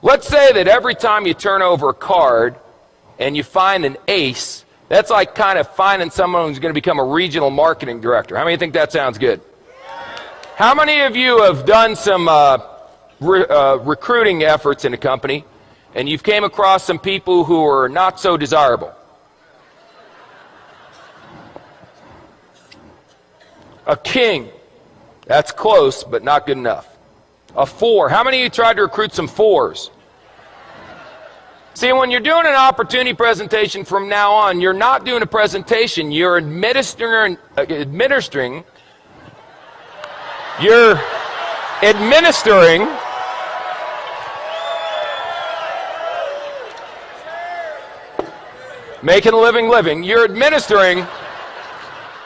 Let's say that every time you turn over a card and you find an ace, that's like kind of finding someone who's going to become a regional marketing director. How many think that sounds good? How many of you have done some recruiting efforts in a company and you've came across some people who are not so desirable? A king. That's close, but not good enough. A 4. How many of you tried to recruit some 4s? See, when you're doing an opportunity presentation from now on, you're not doing a presentation, you're administering making a living, you're administering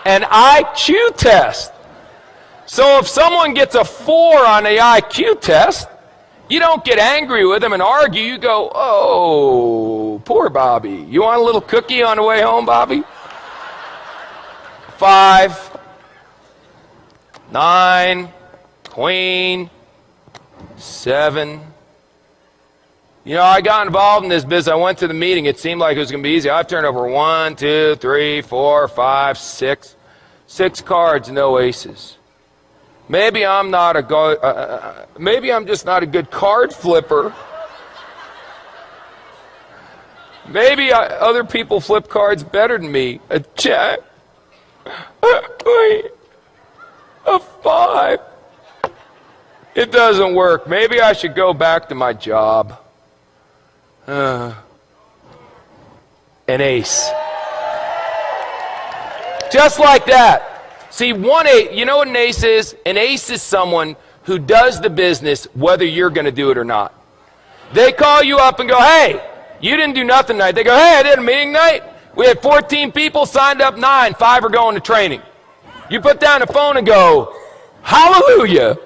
an IQ test. So if someone gets a 4 on the IQ test, you don't get angry with them and argue. You go, oh, poor Bobby. You want a little cookie on the way home, Bobby? 5, 9, queen, 7. You know, I got involved in this business. I went to the meeting. It seemed like it was going to be easy. I've turned over 1, 2, 3, 4, 5, 6. 6 cards, no aces. Maybe I'm not a maybe I'm just not a good card flipper. Maybe other people flip cards better than me. A jack, a 5. It doesn't work. Maybe I should go back to my job. An ace. Just like that. See, 1 you know what an ace is? An ace is someone who does the business whether you're going to do it or not. They call you up and go, hey, you didn't do nothing tonight. They go, hey, I did a meeting night. We had 14 people, signed up 9, 5 are going to training. You put down the phone and go, hallelujah,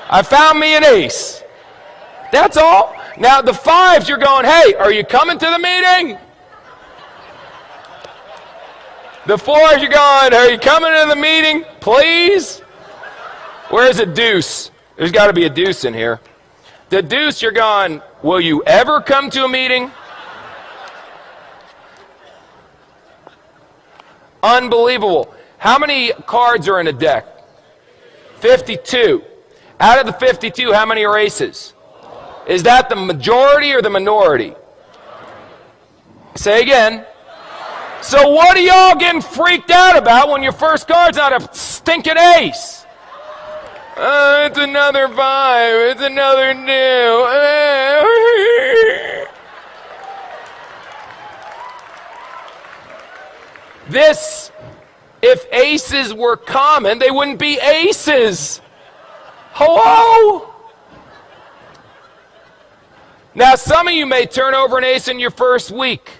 I found me an ace. That's all. Now the 5s, you're going, hey, are you coming to the meeting? The 4s, you're going, are you coming to the meeting, please? Where's a deuce? There's got to be a deuce in here. The deuce, you're going, will you ever come to a meeting? Unbelievable. How many cards are in a deck? 52. Out of the 52, how many are aces? Is that the majority or the minority? Say again. So what are y'all getting freaked out about when your first card's not a stinking ace? It's another 5. It's another new. This, if aces were common, they wouldn't be aces. Hello? Now, some of you may turn over an ace in your first week.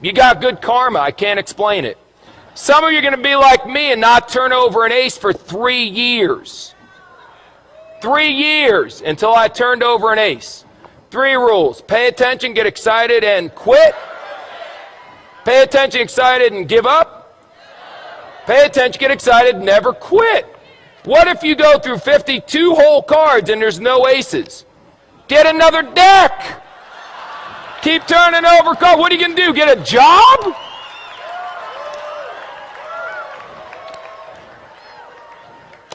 You got good karma. I can't explain it. Some of you are going to be like me and not turn over an ace for 3 years. 3 years until I turned over an ace. 3 rules. Pay attention, get excited, and quit. Pay attention, excited, and give up. Pay attention, get excited, never quit. What if you go through 52 whole cards and there's no aces? Get another deck. Keep turning over cards. What are you going to do? Get a job?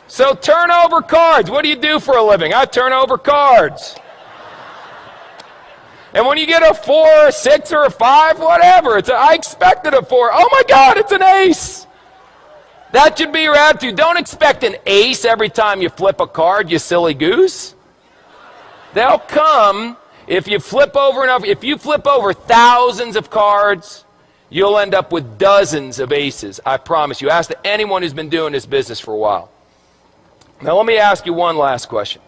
So turn over cards. What do you do for a living? I turn over cards. And when you get a 4, or a 6, or a 5, whatever, I expected a 4. Oh my God, it's an ace. That should be your attitude. Don't expect an ace every time you flip a card, you silly goose. They'll come if you flip over enough. If you flip over thousands of cards, you'll end up with dozens of aces. I promise you. Ask anyone who's been doing this business for a while. Now let me ask you one last question.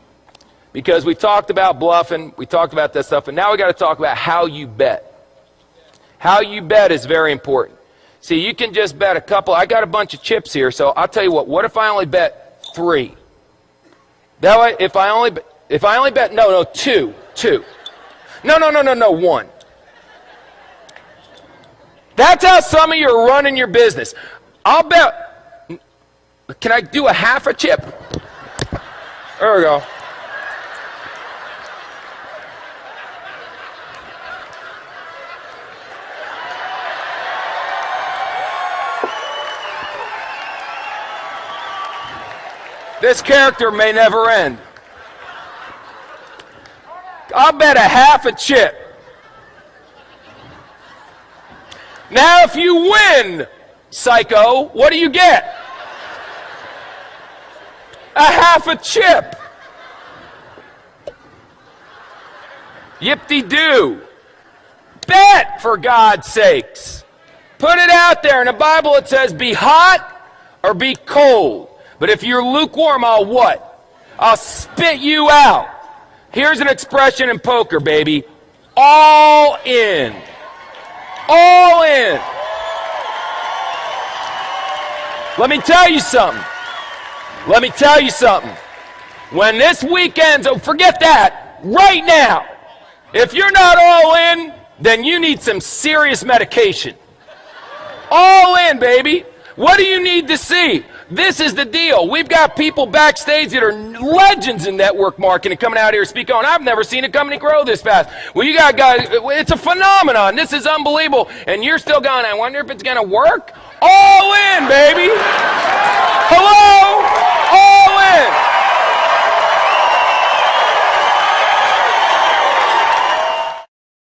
Because we talked about bluffing, we talked about that stuff, and now we got to talk about how you bet. How you bet is very important. See, you can just bet a couple. I got a bunch of chips here, so I'll tell you what if I only bet 3? That way, if I only bet, no, 2. No, 1. That's how some of you are running your business. I'll bet, can I do a half a chip? There we go. This character may never end. I'll bet a half a chip. Now, if you win, psycho, what do you get? A half a chip. Yip-de-doo. Bet, for God's sakes. Put it out there. In the Bible it says, be hot or be cold. But if you're lukewarm, I'll what? I'll spit you out. Here's an expression in poker, baby. All in. All in. Let me tell you something. Let me tell you something. When this weekend's over, forget that. Right now. If you're not all in, then you need some serious medication. All in, baby. What do you need to see? This is the deal. We've got people backstage that are legends in network marketing coming out here speaking on. I've never seen a company grow this fast. Well, you got guys, it's a phenomenon. This is unbelievable. And you're still going, I wonder if it's going to work? All in, baby.